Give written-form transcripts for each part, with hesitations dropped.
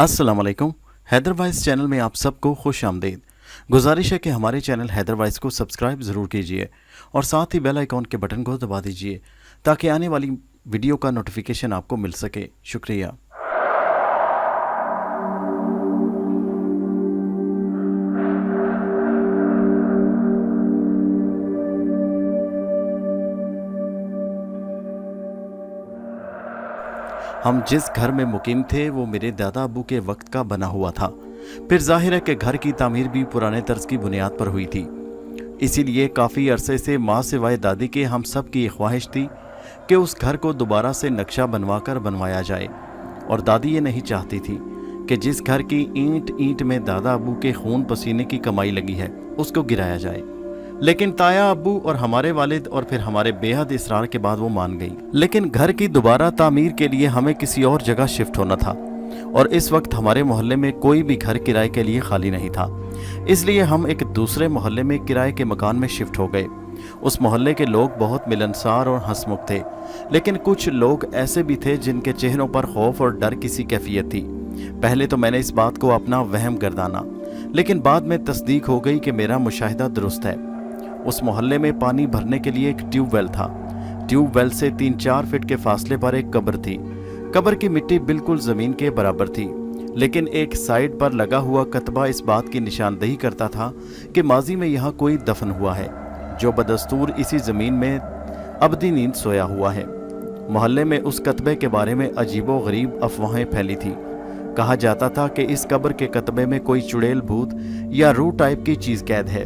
अस्सलाम वालेकुम। Haider voice channel में आप सबको खुश आमदीद। गुजारिश है कि हमारे चैनल हैदर वॉइस को सब्सक्राइब ज़रूर कीजिए और साथ ही बेल आइकॉन के बटन को दबा दीजिए ताकि आने वाली वीडियो का नोटिफिकेशन आपको मिल सके। शुक्रिया। हम जिस घर में मुकीम थे वो मेरे दादा अबू के वक्त का बना हुआ था। फिर जाहिर है कि घर की तामीर भी पुराने तर्ज की बुनियाद पर हुई थी। इसीलिए काफ़ी अरसे से माँ सिवाय दादी के हम सब की ख्वाहिश थी कि उस घर को दोबारा से नक्शा बनवाकर बनवाया जाए। और दादी ये नहीं चाहती थी कि जिस घर की ईंट ईंट में दादा अबू के खून पसीने की कमाई लगी है उसको गिराया जाए। लेकिन ताया अब्बू और हमारे वालिद और फिर हमारे बेहद इसरार के बाद वो मान गई। लेकिन घर की दोबारा तामीर के लिए हमें किसी और जगह शिफ्ट होना था और इस वक्त हमारे मोहल्ले में कोई भी घर किराए के लिए खाली नहीं था। इसलिए हम एक दूसरे मोहल्ले में किराए के मकान में शिफ्ट हो गए। उस मोहल्ले के लोग बहुत मिलनसार और हंसमुख थे, लेकिन कुछ लोग ऐसे भी थे जिनके चेहरों पर खौफ और डर की सी कैफियत थी। पहले तो मैंने इस बात को अपना वहम गर्दाना, लेकिन बाद में तस्दीक हो गई कि मेरा मुशाहिदा दुरुस्त है। उस मोहल्ले में पानी भरने के लिए एक ट्यूबवेल था। ट्यूबवेल से 3-4 फीट के फासले पर एक कब्र थी। कब्र की मिट्टी बिल्कुल जमीन के बराबर थी, लेकिन एक साइड पर लगा हुआ कतबा इस बात की निशानदेही करता था कि माजी में यहाँ कोई दफन हुआ है, जो बदस्तूर इसी जमीन में अबदी नींद सोया हुआ है। मोहल्ले में उस कतबे के बारे में अजीबो गरीब अफवाहें फैली थी। कहा जाता था कि इस कब्र के कतबे में कोई चुड़ैल भूत या रूह टाइप की चीज कैद है,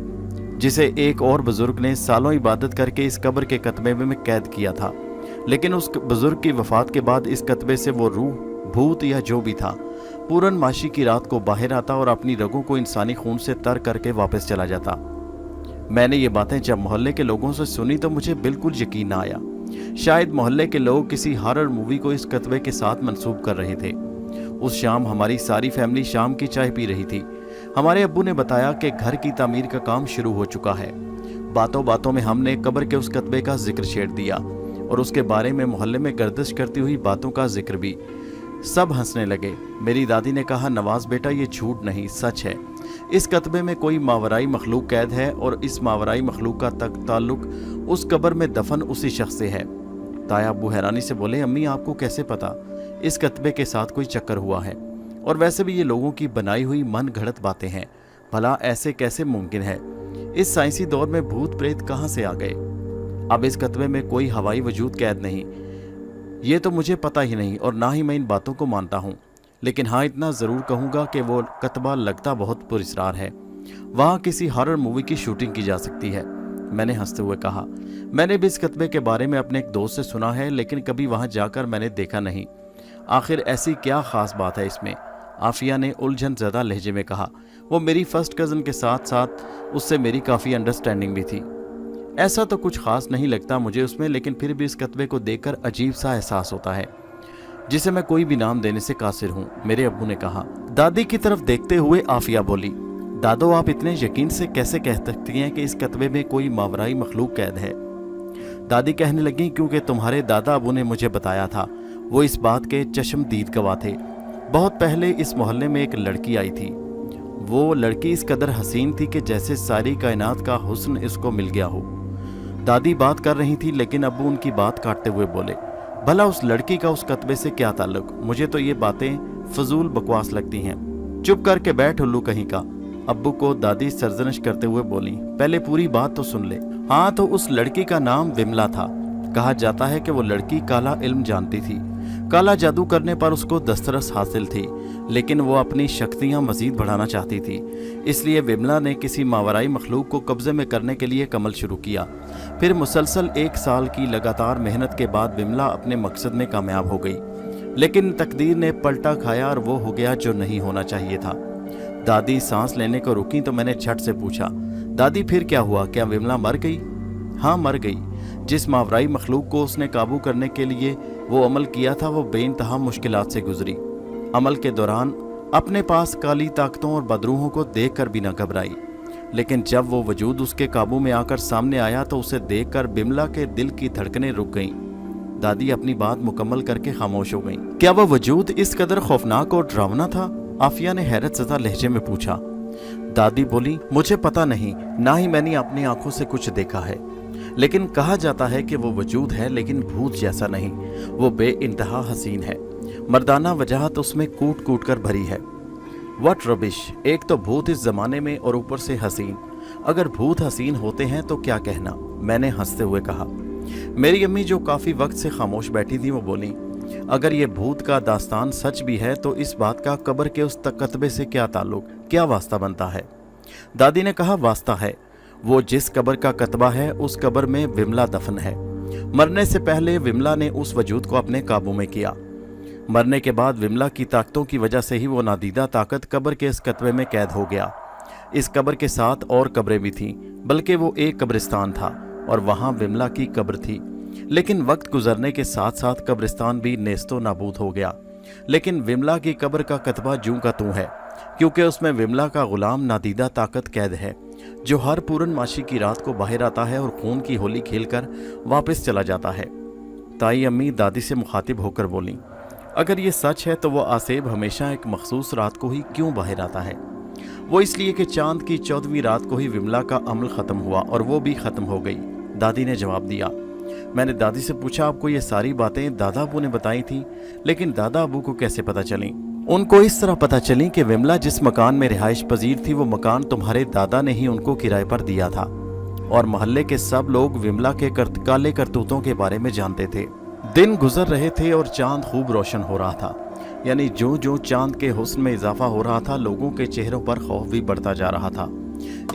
जिसे एक और बुजुर्ग ने सालों इबादत करके इस कब्र के कतबे में कैद किया था। लेकिन उस बुजुर्ग की वफात के बाद इस कतबे से वो रूह, भूत या जो भी था, पूरनमाशी की रात को बाहर आता और अपनी रगों को इंसानी खून से तर करके वापस चला जाता। मैंने ये बातें जब मोहल्ले के लोगों से सुनी तो मुझे बिल्कुल यकीन ना आया। शायद मोहल्ले के लोग किसी हॉरर मूवी को इस कतबे के साथ मंसूब कर रहे थे। उस शाम हमारी सारी फैमिली शाम की चाय पी रही थी। हमारे अब्बू ने बताया कि घर की तामीर का काम शुरू हो चुका है। बातों बातों में हमने कब्र के उस कतबे का जिक्र छेड़ दिया और उसके बारे में मोहल्ले में गर्दिश करती हुई बातों का जिक्र भी। सब हंसने लगे। मेरी दादी ने कहा, नवाज बेटा ये झूठ नहीं सच है। इस कतबे में कोई मावराई मखलूक कैद है और इस मावराई मखलूक का ताल्लुक उस कब्र में दफन उसी शख्स से है। ताया अब्बू हैरानी से बोले, अम्मी आपको कैसे पता इस कतबे के साथ कोई चक्कर हुआ है? और वैसे भी ये लोगों की बनाई हुई मन घड़त बातें हैं, भला ऐसे कैसे मुमकिन है? इस साइंसी दौर में भूत प्रेत कहाँ से आ गए? अब इस कतबे में कोई हवाई वजूद कैद नहीं, ये तो मुझे पता ही नहीं और ना ही मैं इन बातों को मानता हूँ। लेकिन हाँ, इतना ज़रूर कहूँगा कि वो कतबा लगता बहुत पुरस्रार है। वहाँ किसी हॉरर मूवी की शूटिंग की जा सकती है। मैंने हंसते हुए कहा, मैंने भी इस कतबे के बारे में अपने एक दोस्त से सुना है, लेकिन कभी वहाँ जाकर मैंने देखा नहीं। आखिर ऐसी क्या ख़ास बात है इसमें? आफिया ने उलझन ज़्यादा लहजे में कहा। वो मेरी फर्स्ट कज़न के साथ साथ उससे मेरी काफ़ी अंडरस्टैंडिंग भी थी। ऐसा तो कुछ ख़ास नहीं लगता मुझे उसमें, लेकिन फिर भी इस कतबे को देखकर अजीब सा एहसास होता है, जिसे मैं कोई भी नाम देने से कासिर हूँ, मेरे अब्बू ने कहा। दादी की तरफ देखते हुए आफिया बोली, दादो आप इतने यकीन से कैसे कह सकती हैं कि इस कतबे में कोई मावराई मखलूक कैद है? दादी कहने लगी, क्योंकि तुम्हारे दादा अबू ने मुझे बताया था। वो इस बात के चश्मदीद गवाह थे। बहुत पहले इस मोहल्ले में एक लड़की आई थी। वो लड़की इस कदर हसीन थी कि जैसे सारी कायनात का हुस्न इसको मिल गया हो। दादी बात कर रही थी, लेकिन अब्बू उनकी बात काटते हुए बोले, भला उस लड़की का उस कतबे से क्या ताल्लुक? मुझे तो ये बातें फजूल बकवास लगती हैं। चुप करके बैठ उल्लू कहीं का। अब्बू को दादी सरजनश करते हुए बोली, पहले पूरी बात तो सुन ले। हाँ, तो उस लड़की का नाम विमला था। कहा जाता है कि वो लड़की काला इल्म जानती थी। काला जादू करने पर उसको दस्तरस हासिल थी, लेकिन वो अपनी शक्तियाँ मजीद बढ़ाना चाहती थी। इसलिए विमला ने किसी मावराई मखलूक को कब्जे में करने के लिए कमल शुरू किया। फिर मुसलसल 1 साल की लगातार मेहनत के बाद विमला अपने मकसद में कामयाब हो गई, लेकिन तकदीर ने पलटा खाया और वो हो गया जो नहीं होना चाहिए था। दादी सांस लेने को रुकी तो मैंने झट से पूछा, दादी फिर क्या हुआ? क्या विमला मर गई? हाँ, मर गई। जिस मावराई मखलूक को उसने काबू करने के लिए वो अमल किया था, वो बेइंतहा मुश्किलात से गुजरी। अमल के दौरान अपने पास काली ताकतों और बदरूहों को देखकर भी न घबराई, लेकिन जब वो वजूद उसके काबू में आकर सामने आया तो उसे देखकर बिमला के दिल की धड़कनें रुक गईं। दादी अपनी बात मुकम्मल करके खामोश हो गईं। क्या वह वजूद इस कदर खौफनाक और डरावना था आफिया ने हैरत ज़दा लहजे में पूछा। दादी बोली, मुझे पता नहीं, ना ही मैंने अपनी आंखों से कुछ देखा है, लेकिन कहा जाता है कि वो वजूद है, लेकिन भूत जैसा नहीं। वो बेइंतहा हसीन है, मर्दाना वजाहत उसमें कूट कूट कर भरी है। व्हाट रबिश, एक तो भूत इस जमाने में और ऊपर से हसीन। अगर भूत हसीन होते हैं तो क्या कहना, मैंने हंसते हुए कहा। मेरी अम्मी जो काफ़ी वक्त से खामोश बैठी थी वो बोली, अगर ये भूत का दास्तान सच भी है तो इस बात का कब्र के उस कतबे से क्या ताल्लुक, क्या वास्ता बनता है। दादी ने कहा, वास्ता है, वो जिस कब्र का कतबा है उस कब्र में विमला दफन है। मरने से पहले विमला ने उस वजूद को अपने काबू में किया। मरने के बाद विमला की ताकतों की वजह से ही वो नादीदा ताकत कब्र के इस कतबे में कैद हो गया। इस कब्र के साथ और कब्रें भी थीं, बल्कि वो एक कब्रिस्तान था और वहाँ विमला की कब्र थी। लेकिन वक्त गुजरने के साथ साथ कब्रिस्तान भी नेस्तो नाबूद हो गया। लेकिन विमला की कब्र का कतबा जूं का तूं है, क्योंकि उसमें विमला का गुलाम नादीदा ताकत कैद है, जो हर पूरनमाशी की रात को बाहर आता है और खून की होली खेलकर वापस चला जाता है। ताई अम्मी दादी से मुखातिब होकर बोली, अगर ये सच है तो वो आसेब हमेशा एक मखसूस रात को ही क्यों बाहर आता है। वो इसलिए कि चांद की 14वीं रात को ही विमला का अमल ख़त्म हुआ और वो भी ख़त्म हो गई, दादी ने जवाब दिया। मैंने दादी से पूछा, आपको ये सारी बातें दादा अबू ने बताई थी, लेकिन दादा अबू को कैसे पता चली। उनको इस तरह पता चली कि विमला जिस मकान में रिहाइश पजीर थी वो मकान तुम्हारे दादा ने ही उनको किराए पर दिया था, और मोहल्ले के सब लोग विमला के काले करतूतों के बारे में जानते थे। दिन गुजर रहे थे और चांद खूब रोशन हो रहा था, यानी जो जो चांद के हुस्न में इजाफा हो रहा था, लोगों के चेहरों पर खौफ भी बढ़ता जा रहा था।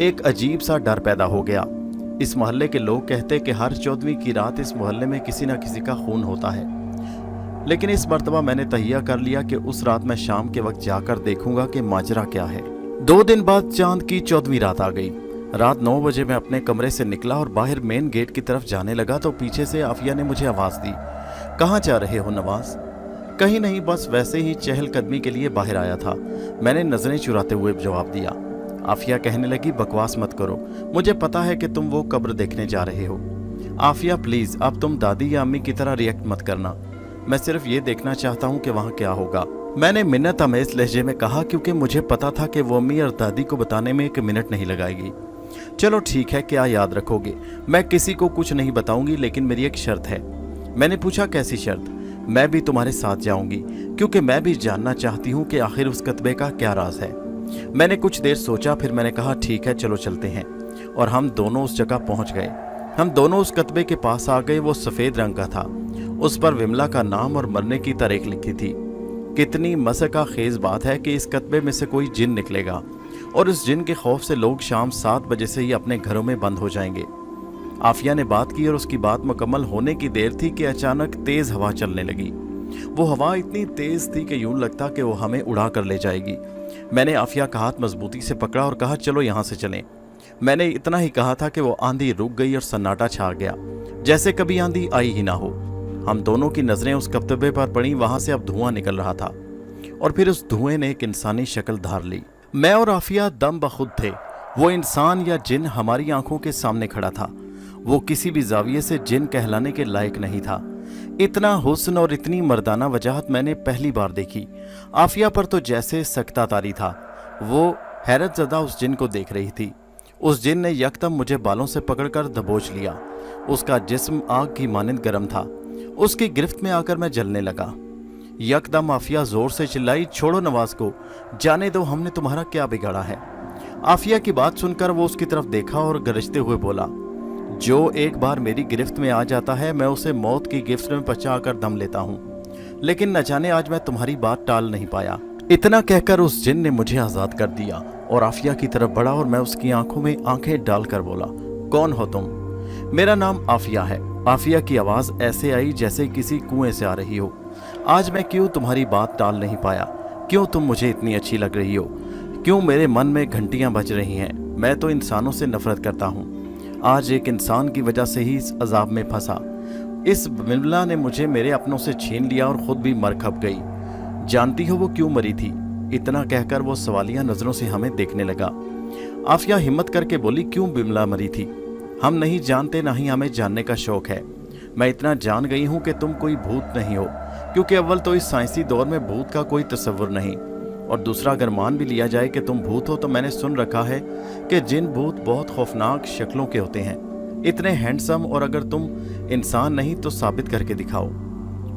एक अजीब सा डर पैदा हो गया। इस मोहल्ले के लोग कहते कि हर 14वीं की रात इस मोहल्ले में किसी न किसी का खून होता है, लेकिन इस मर्तबा मैंने तहिया कर लिया कि उस रात मैं शाम के वक्त जाकर देखूंगा कि माजरा क्या है। 2 दिन बाद चांद की 14वीं रात आ गई। रात 9 बजे मैं अपने कमरे से निकला और बाहर मेन गेट की तरफ जाने लगा तो पीछे से आफिया ने मुझे आवाज़ दी, कहाँ जा रहे हो नवाज? कहीं नहीं, बस वैसे ही चहलकदमी के लिए बाहर आया था, मैंने नजरें चुराते हुए जवाब दिया। आफिया कहने लगी, बकवास मत करो, मुझे पता है कि तुम वो कब्र देखने जा रहे हो। आफिया प्लीज, अब तुम दादी या अम्मी की तरह रिएक्ट मत करना, मैं सिर्फ ये देखना चाहता हूँ कि वहाँ क्या होगा, मैंने मिन्नत अमेज लहजे में कहा, क्योंकि मुझे पता था कि वो अम्मी और दादी को बताने में 1 मिनट नहीं लगाएगी। चलो ठीक है, क्या याद रखोगे? मैं किसी को कुछ नहीं बताऊंगी, लेकिन मेरी एक शर्त है। मैंने पूछा, कैसी शर्त? मैं भी तुम्हारे साथ जाऊंगी, क्योंकि मैं भी जानना चाहती हूँ कि आखिर उस कतबे का क्या राज है। मैंने कुछ देर सोचा, फिर मैंने कहा, ठीक है चलो चलते हैं, और हम दोनों उस जगह पहुंच गए। हम दोनों उस कतबे के पास आ गए। वो सफ़ेद रंग का था, उस पर विमला का नाम और मरने की तारीख लिखी थी। कितनी मसका खेज बात है कि इस कतबे में से कोई जिन निकलेगा, और उस जिन के खौफ से लोग शाम 7 बजे से ही अपने घरों में बंद हो जाएंगे। आफिया ने बात की और उसकी बात मुकम्मल होने की देर थी कि अचानक तेज हवा चलने लगी। वो हवा इतनी तेज थी कि यूं लगता कि वो हमें उड़ा कर ले जाएगी। मैंने आफिया का हाथ मजबूती से पकड़ा और कहा, चलो यहाँ से चलें। मैंने इतना ही कहा था कि वो आंधी रुक गई और सन्नाटा छा गया, जैसे कभी आंधी आई ही ना हो। हम दोनों की नजरें उस कतबे पर पड़ी। वहां से अब धुआं निकल रहा था, और फिर उस धुएं ने एक इंसानी शक्ल धार ली। मैं और आफिया दम बखुद थे। वो इंसान या जिन हमारी आंखों के सामने खड़ा था। वो किसी भी जाविये से जिन कहलाने के लायक नहीं था। इतना हुस्न और इतनी मर्दाना वजाहत मैंने पहली बार देखी। आफिया पर तो जैसे सकता तारी था। वो हैरत ज़दा उस जिन को देख रही थी। उस जिन ने यकदम मुझे बालों से पकड़कर दबोच लिया। उसका जिस्म आग की मानिंद गर्म था। उसकी गिरफ्त में आकर मैं जलने लगा। यकदम आफिया जोर से चिल्लाई, छोड़ो नवाज को, जाने दो, हमने तुम्हारा क्या बिगाड़ा है। आफिया की बात सुनकर वो उसकी तरफ देखा और गरजते हुए बोला, जो एक बार मेरी गिरफ्त में आ जाता है मैं उसे मौत की गिरफ्त में बचा कर दम लेता हूँ, लेकिन न जाने आज मैं तुम्हारी बात टाल नहीं पाया। इतना कहकर उस जिन ने मुझे आज़ाद कर दिया और आफिया की तरफ बढ़ा और मैं उसकी आंखों में आंखें डालकर बोला, कौन हो तुम? मेरा नाम आफिया है। आफिया की आवाज़ ऐसे आई जैसे किसी कुएं से आ रही हो। आज मैं क्यों तुम्हारी बात टाल नहीं पाया? क्यों तुम मुझे इतनी अच्छी लग रही हो? क्यों मेरे मन में घंटियां बज रही हैं? मैं तो इंसानों से नफरत करता हूँ। आज एक इंसान की वजह से ही इस अजाब में फंसा। इस विमला ने मुझे मेरे अपनों से छीन लिया और खुद भी मर खप गई। जानती हो वो क्यों मरी थी? इतना कहकर वो सवालिया नजरों से हमें देखने लगा। आफिया हिम्मत करके बोली, क्यों विमला मरी थी? हम नहीं जानते, ना ही हमें जानने का शौक है। मैं इतना जान गई हूँ कि तुम कोई भूत नहीं हो, क्योंकि अव्वल तो इस साइंसी दौर में भूत का कोई तस्वुर नहीं, और दूसरा अगर मान भी लिया जाए कि तुम भूत हो, तो मैंने सुन रखा है कि जिन भूत बहुत खौफनाक शक्लों के होते हैं, इतने हैंडसम, और अगर तुम इंसान नहीं तो साबित करके दिखाओ।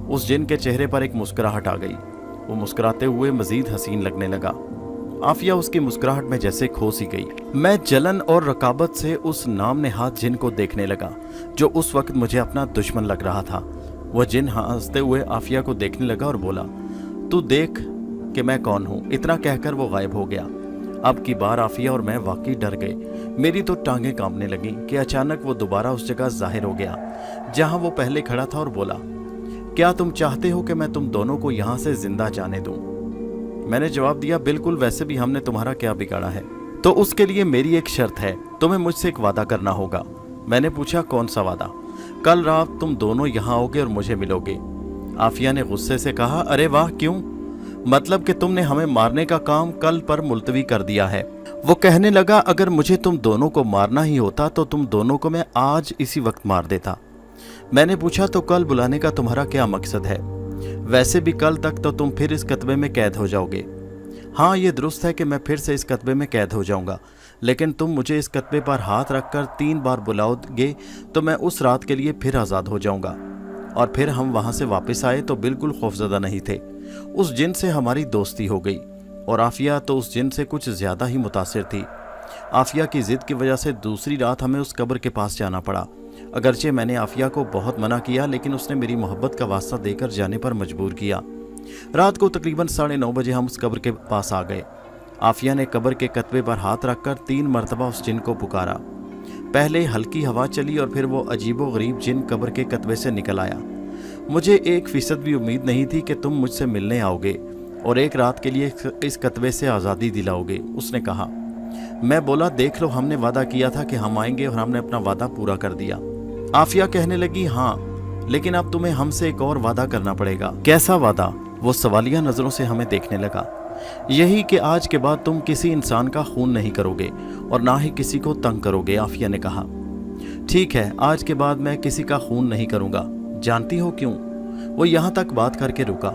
उस जिन के चेहरे पर एक मुस्कुराहट आ गई। वो मुस्कुराते हुए मजीद हसीन लगने लगा। आफिया उसकी मुस्कुराहट में जैसे खो सी गई। मैं जलन और रकाबत से उस नाम नेहाद जिन को देखने लगा, जो उस वक्त मुझे अपना दुश्मन लग रहा था। वह जिन हंसते हुए आफिया को देखने लगा और बोला, तू देख कि मैं कौन हूँ। इतना कहकर वो गायब हो गया। अब की बार आफिया और मैं वाकई डर गए। मेरी तो टांगें कांपने लगीं कि अचानक वो दोबारा उस जगह जाहिर हो गया जहां वो पहले खड़ा था और बोला, क्या तुम चाहते हो कि मैं तुम दोनों को यहां से जिंदा जाने दूं? मैंने जवाब दिया, बिल्कुल, वैसे भी हमने तुम्हारा क्या बिगाड़ा है। तो उसके लिए मेरी एक शर्त है, तुम्हें मुझसे एक वादा करना होगा। मैंने पूछा, कौन सा वादा? कल रात तुम दोनों यहाँ आओगे और मुझे मिलोगे। आफिया ने गुस्से से कहा, अरे वाह, क्यों? मतलब कि तुमने हमें मारने का काम कल पर मुलतवी कर दिया है। वो कहने लगा, अगर मुझे तुम दोनों को मारना ही होता तो तुम दोनों को मैं आज इसी वक्त मार देता। मैंने पूछा, तो कल बुलाने का तुम्हारा क्या मकसद है? वैसे भी कल तक तो तुम फिर इस कत्बे में कैद हो जाओगे। हाँ, ये दुरुस्त है कि मैं फिर से इस कत्बे में कैद हो जाऊंगा, लेकिन तुम मुझे इस कत्बे पर हाथ रखकर 3 बार बुलाओगे तो मैं उस रात के लिए फिर आज़ाद हो जाऊंगा। और फिर हम वहां से वापस आए तो बिल्कुल खौफजदा नहीं थे। उस जिन से हमारी दोस्ती हो गई और आफिया तो उस जिन से कुछ ज़्यादा ही मुतासिर थी। आफिया की ज़िद की वजह से दूसरी रात हमें उस कब्र के पास जाना पड़ा। अगरचे मैंने आफिया को बहुत मना किया, लेकिन उसने मेरी मोहब्बत का वास्ता देकर जाने पर मजबूर किया। रात को तकरीबन 9:30 बजे हम उस कब्र के पास आ गए। आफिया ने कब्र के कतबे पर हाथ रखकर 3 मरतबा उस जिन को पुकारा। पहले हल्की हवा चली और फिर वो अजीबो गरीब जिन कब्र के कतबे से निकल आया। मुझे 1% भी उम्मीद नहीं थी कि तुम मुझसे मिलने आओगे और एक रात के लिए इस कतबे से आज़ादी दिलाओगे, उसने कहा। मैं बोला, देख लो, हमने वादा किया था कि हम आएंगे और हमने अपना वादा पूरा कर दिया। आफिया कहने लगी, हाँ, लेकिन अब तुम्हें हमसे एक और वादा करना पड़ेगा। कैसा वादा? वो सवालिया नजरों से हमें देखने लगा। यही कि आज के बाद तुम किसी इंसान का खून नहीं करोगे और ना ही किसी को तंग करोगे, आफिया ने कहा। ठीक है, आज के बाद मैं किसी का खून नहीं करूंगा। जानती हो क्यों? वो यहाँ तक बात करके रुका।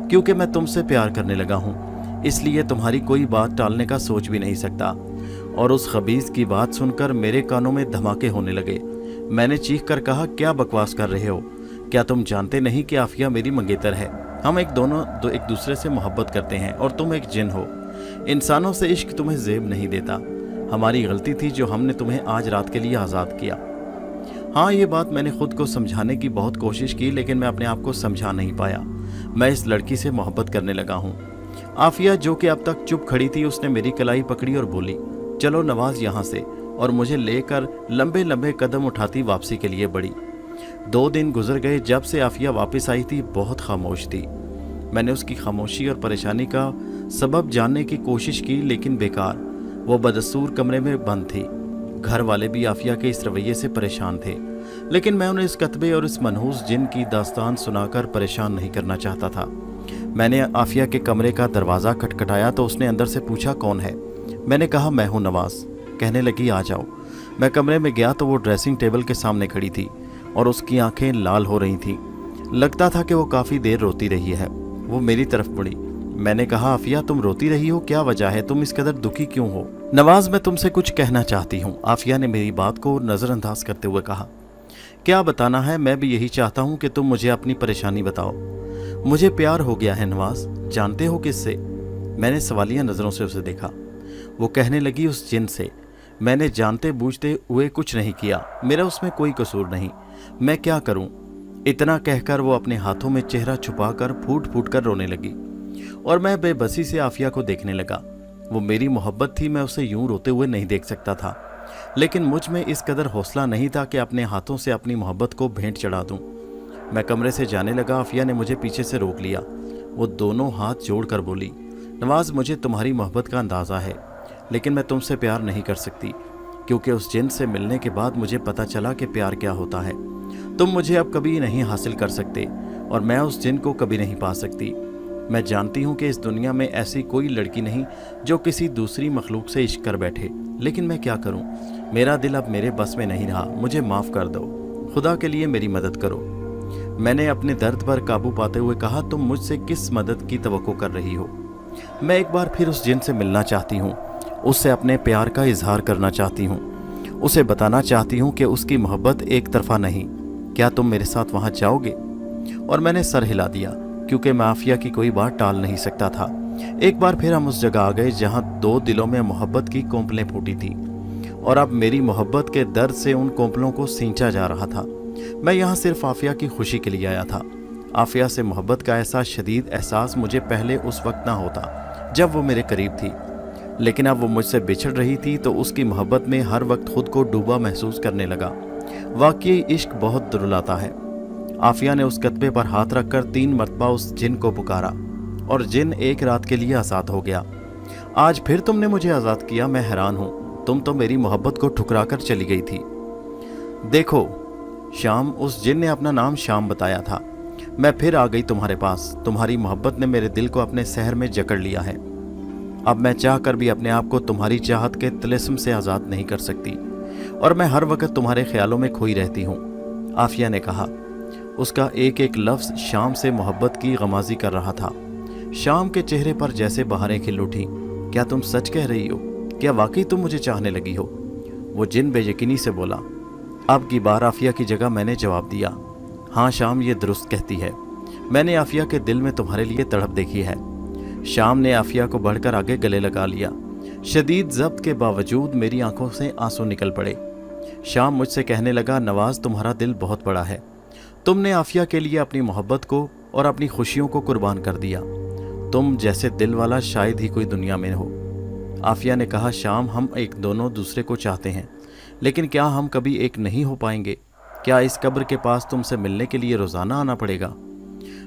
क्योंकि मैं तुमसे प्यार करने लगा हूँ, इसलिए तुम्हारी कोई बात टालने का सोच भी नहीं सकता। और उस खबीस की बात सुनकर मेरे कानों में धमाके होने लगे। मैंने चीख कर कहा, क्या बकवास कर रहे हो? क्या तुम जानते नहीं कि आफिया मेरी मंगेतर है? हम एक दूसरे से मोहब्बत करते हैं और तुम एक जिन हो। इंसानों से इश्क तुम्हें ज़ेब नहीं देता। हमारी गलती थी जो हमने तुम्हें आज रात के लिए आज़ाद किया। हाँ, ये बात मैंने खुद को समझाने की बहुत कोशिश की, लेकिन मैं अपने आप को समझा नहीं पाया। मैं इस लड़की से मोहब्बत करने लगा हूँ। आफिया, जो कि अब तक चुप खड़ी थी, उसने मेरी कलाई पकड़ी और बोली, चलो नवाज यहाँ से, और मुझे लेकर लंबे लंबे कदम उठाती वापसी के लिए बढ़ी। 2 दिन गुजर गए। जब से आफिया वापस आई थी, बहुत खामोश थी। मैंने उसकी खामोशी और परेशानी का सबब जानने की कोशिश की, लेकिन बेकार। वो बदसूर कमरे में बंद थी। घर वाले भी आफिया के इस रवैये से परेशान थे, लेकिन मैं उन्हें इस कतबे और इस मनहूस जिन की दास्तान सुनाकर परेशान नहीं करना चाहता था। मैंने आफिया के कमरे का दरवाज़ा खटखटाया तो उसने अंदर से पूछा, कौन है? मैंने कहा, मैं हूँ नवाज। कहने लगी, आ जाओ। मैं कमरे में गया तो वो ड्रेसिंग टेबल के सामने खड़ी थी और उसकी आंखें लाल हो रही थीं। लगता था कि वो काफ़ी देर रोती रही है। वो मेरी तरफ मुड़ी। मैंने कहा, आफिया, तुम रोती रही हो, क्या वजह है? तुम इस कदर दुखी क्यों हो? नवाज, मैं तुमसे कुछ कहना चाहती हूँ, आफिया ने मेरी बात को नज़रअंदाज करते हुए कहा। क्या बताना है? मैं भी यही चाहता हूँ कि तुम मुझे अपनी परेशानी बताओ। मुझे प्यार हो गया है नवाज। जानते हो किससे? मैंने सवालिया नज़रों से उसे देखा। वो कहने लगी, उस जिन से। मैंने जानते बूझते हुए कुछ नहीं किया, मेरा उसमें कोई कसूर नहीं। मैं क्या करूं? इतना कहकर वो अपने हाथों में चेहरा छुपाकर फूट फूट कर रोने लगी और मैं बेबसी से आफिया को देखने लगा। वो मेरी मोहब्बत थी, मैं उसे यूं रोते हुए नहीं देख सकता था, लेकिन मुझ में इस कदर हौसला नहीं था कि अपने हाथों से अपनी मोहब्बत को भेंट चढ़ा दूं। मैं कमरे से जाने लगा। आफिया ने मुझे पीछे से रोक लिया। वो दोनों हाथ जोड़कर बोली, नवाज, मुझे तुम्हारी मोहब्बत का अंदाज़ा है, लेकिन मैं तुमसे प्यार नहीं कर सकती, क्योंकि उस जिन से मिलने के बाद मुझे पता चला कि प्यार क्या होता है। तुम मुझे अब कभी नहीं हासिल कर सकते और मैं उस जिन को कभी नहीं पा सकती। मैं जानती हूँ कि इस दुनिया में ऐसी कोई लड़की नहीं जो किसी दूसरी मखलूक से इश्क कर बैठे, लेकिन मैं क्या करूँ? मेरा दिल अब मेरे बस में नहीं रहा। मुझे माफ़ कर दो, खुदा के लिए मेरी मदद करो। मैंने अपने दर्द पर काबू पाते हुए कहा, तुम मुझसे किस मदद की तवक्को कर रही हो? मैं एक बार फिर उस जिन से मिलना चाहती हूँ, उससे अपने प्यार का इजहार करना चाहती हूँ, उसे बताना चाहती हूँ कि उसकी मोहब्बत एक तरफा नहीं। क्या तुम मेरे साथ वहाँ जाओगे? और मैंने सर हिला दिया, क्योंकि मैं आफिया की कोई बात टाल नहीं सकता था। एक बार फिर हम उस जगह आ गए जहाँ दो दिलों में मोहब्बत की कोंपलें फूटी थी, और अब मेरी मोहब्बत के दर्द से उन कोंपलों को सींचा जा रहा था। मैं यहाँ सिर्फ आफिया की खुशी के लिए आया था। आफिया से मोहब्बत का ऐसा शदीद एहसास मुझे पहले उस वक्त ना होता जब वो मेरे करीब थी, लेकिन अब वो मुझसे बिछड़ रही थी तो उसकी मोहब्बत में हर वक्त खुद को डूबा महसूस करने लगा। वाकई इश्क बहुत दुर्लाता है। आफिया ने उस कतबे पर हाथ रखकर 3 मरतबा उस जिन को पुकारा, और जिन एक रात के लिए आज़ाद हो गया। आज फिर तुमने मुझे आज़ाद किया, मैं हैरान हूँ। तुम तो मेरी मोहब्बत को ठुकरा कर चली गई थी। देखो शाम, उस जिन ने अपना नाम शाम बताया था। मैं फिर आ गई तुम्हारे पास। तुम्हारी मोहब्बत ने मेरे दिल को अपने सहर में जकड़ लिया है। अब मैं चाह कर भी अपने आप को तुम्हारी चाहत के तिलिस्म से आज़ाद नहीं कर सकती, और मैं हर वक्त तुम्हारे ख्यालों में खोई रहती हूँ। आफिया ने कहा। उसका एक एक लफ्ज़ शाम से मोहब्बत की गमाजी कर रहा था। शाम के चेहरे पर जैसे बहारें खिल उठी। क्या तुम सच कह रही हो? क्या वाकई तुम मुझे चाहने लगी हो? वो जिन बेयकीनी से बोला। अब की बार आफिया की जगह मैंने जवाब दिया। हाँ शाम, ये दुरुस्त कहती है। मैंने आफिया के दिल में तुम्हारे लिए तड़प देखी है। शाम ने आफिया को बढ़कर आगे गले लगा लिया। शदीद ज़ब्त के बावजूद मेरी आंखों से आंसू निकल पड़े। शाम मुझसे कहने लगा, नवाज तुम्हारा दिल बहुत बड़ा है। तुमने आफिया के लिए अपनी मोहब्बत को और अपनी खुशियों को कुर्बान कर दिया। तुम जैसे दिल वाला शायद ही कोई दुनिया में हो। आफिया ने कहा, शाम हम एक दोनों दूसरे को चाहते हैं, लेकिन क्या हम कभी एक नहीं हो पाएंगे? क्या इस कब्र के पास तुमसे मिलने के लिए रोज़ाना आना पड़ेगा?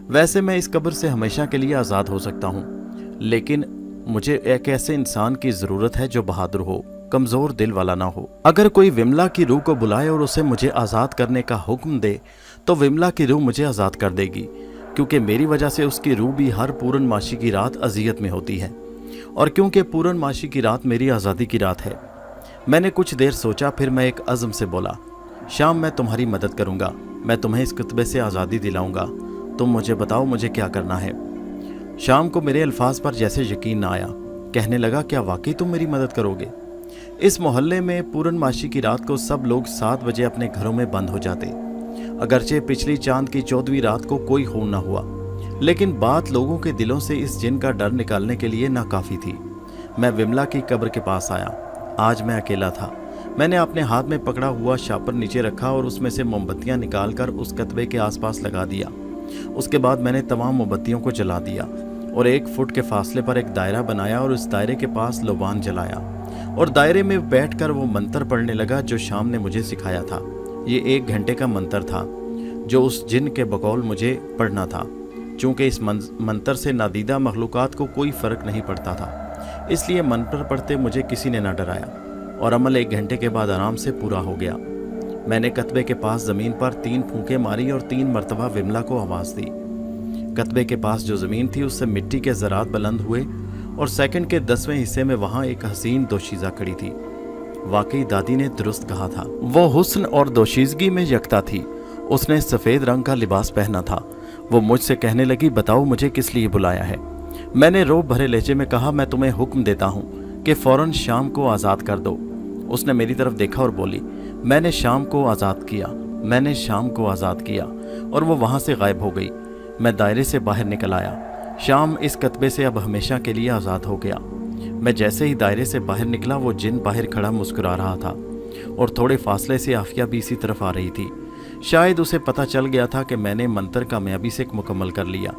वैसे मैं इस कब्र से हमेशा के लिए आज़ाद हो सकता हूँ, लेकिन मुझे एक ऐसे इंसान की ज़रूरत है जो बहादुर हो, कमज़ोर दिल वाला ना हो। अगर कोई विमला की रूह को बुलाए और उसे मुझे आज़ाद करने का हुक्म दे तो विमला की रूह मुझे आज़ाद कर देगी, क्योंकि मेरी वजह से उसकी रूह भी हर पूर्णमासी की रात अजियत में होती है, और क्योंकि पूर्णमासी की रात मेरी आज़ादी की रात है। मैंने कुछ देर सोचा, फिर मैं एक अज़म से बोला, शाम मैं तुम्हारी मदद करूँगा। मैं तुम्हें इस कुतबे से आज़ादी दिलाऊँगा। तुम मुझे बताओ मुझे क्या करना है। शाम को मेरे अल्फाज पर जैसे यकीन ना आया। कहने लगा, क्या वाकई तुम मेरी मदद करोगे? इस मोहल्ले में पूर्णमासी की रात को सब लोग 7 बजे अपने घरों में बंद हो जाते। अगरचे पिछली चांद की 14वीं रात को कोई खून ना हुआ, लेकिन बात लोगों के दिलों से इस जिन का डर निकालने के लिए नाकाफ़ी थी। मैं विमला की कब्र के पास आया। आज मैं अकेला था। मैंने अपने हाथ में पकड़ा हुआ शापर नीचे रखा और उसमें से मोमबत्तियां निकालकर उस कतबे के आसपास लगा दिया। उसके बाद मैंने तमाम मोमबत्तियों को जला दिया और 1 फुट के फासले पर एक दायरा बनाया और उस दायरे के पास लोबान जलाया, और दायरे में बैठकर वो मंत्र पढ़ने लगा जो शाम ने मुझे सिखाया था। ये 1 घंटे का मंत्र था जो उस जिन के बकौल मुझे पढ़ना था। चूँकि इस मंत्र से नादीदा मखलूक़ात को कोई फ़र्क नहीं पड़ता था, इसलिए मंत्र पढ़ते मुझे किसी ने ना डराया, और अमल 1 घंटे के बाद आराम से पूरा हो गया। मैंने कतबे के पास ज़मीन पर 3 फूंके मारी और 3 मरतबा विमला को आवाज़ दी। कतबे के पास जो ज़मीन थी उससे मिट्टी के ज़रात बुलंद हुए, और सेकंड के 10वें हिस्से में वहाँ एक हसीन दोशीज़ा खड़ी थी। वाकई दादी ने दुरुस्त कहा था। वो हुस्न और दोशीज़गी में यकता थी। उसने सफ़ेद रंग का लिबास पहना था। वो मुझसे कहने लगी, बताओ मुझे किस लिए बुलाया है? मैंने रोब भरे लहजे में कहा, मैं तुम्हें हुक्म देता हूँ कि फ़ौरन शाम को आज़ाद कर दो। उसने मेरी तरफ देखा और बोली, मैंने शाम को आज़ाद किया, मैंने शाम को आज़ाद किया, और वो वहाँ से गायब हो गई। मैं दायरे से बाहर निकल आया। शाम इस कतबे से अब हमेशा के लिए आज़ाद हो गया। मैं जैसे ही दायरे से बाहर निकला, वो जिन बाहर खड़ा मुस्कुरा रहा था, और थोड़े फासले से आफिया भी इसी तरफ आ रही थी। शायद उसे पता चल गया था कि मैंने मंत्र कामयाबी से मुकम्मल कर लिया।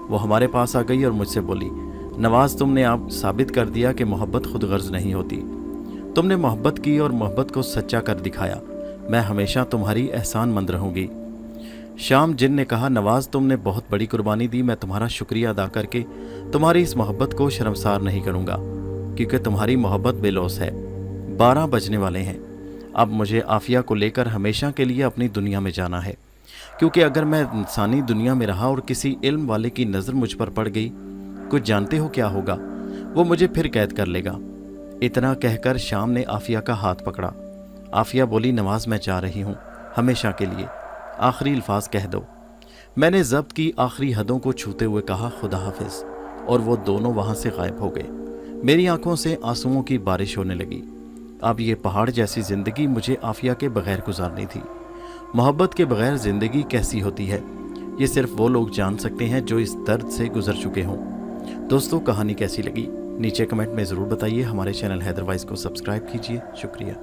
वो हमारे पास आ गई और मुझसे बोली, नवाज, तुमने आप साबित कर दिया कि मोहब्बत खुद गर्ज नहीं होती। तुमने मोहब्बत की और मोहब्बत को सच्चा कर दिखाया। मैं हमेशा तुम्हारी एहसानमंद रहूँगी। शाम जिन ने कहा, नवाज, तुमने बहुत बड़ी कुर्बानी दी। मैं तुम्हारा शुक्रिया अदा करके तुम्हारी इस मोहब्बत को शर्मसार नहीं करूँगा, क्योंकि तुम्हारी मोहब्बत बेलौस है। 12 बजने वाले हैं। अब मुझे आफिया को लेकर हमेशा के लिए अपनी दुनिया में जाना है, क्योंकि अगर मैं इंसानी दुनिया में रहा और किसी इल्म वाले की नज़र मुझ पर पड़ गई, कुछ जानते हो क्या होगा? वो मुझे फिर कैद कर लेगा। इतना कहकर शाम ने आफिया का हाथ पकड़ा। आफिया बोली, नवाज, मैं जा रही हूँ हमेशा के लिए। आखिरी अल्फाज कह दो। मैंने ज़ब्त की आखिरी हदों को छूते हुए कहा, खुदा हाफिज़, और वो दोनों वहाँ से गायब हो गए। मेरी आंखों से आंसुओं की बारिश होने लगी। अब ये पहाड़ जैसी ज़िंदगी मुझे आफिया के बगैर गुजारनी थी। मोहब्बत के बगैर ज़िंदगी कैसी होती है, ये सिर्फ वो लोग जान सकते हैं जो इस दर्द से गुजर चुके हों। दोस्तों, कहानी कैसी लगी नीचे कमेंट में ज़रूर बताइए। हमारे चैनल हैदर वॉइस को सब्सक्राइब कीजिए। शुक्रिया।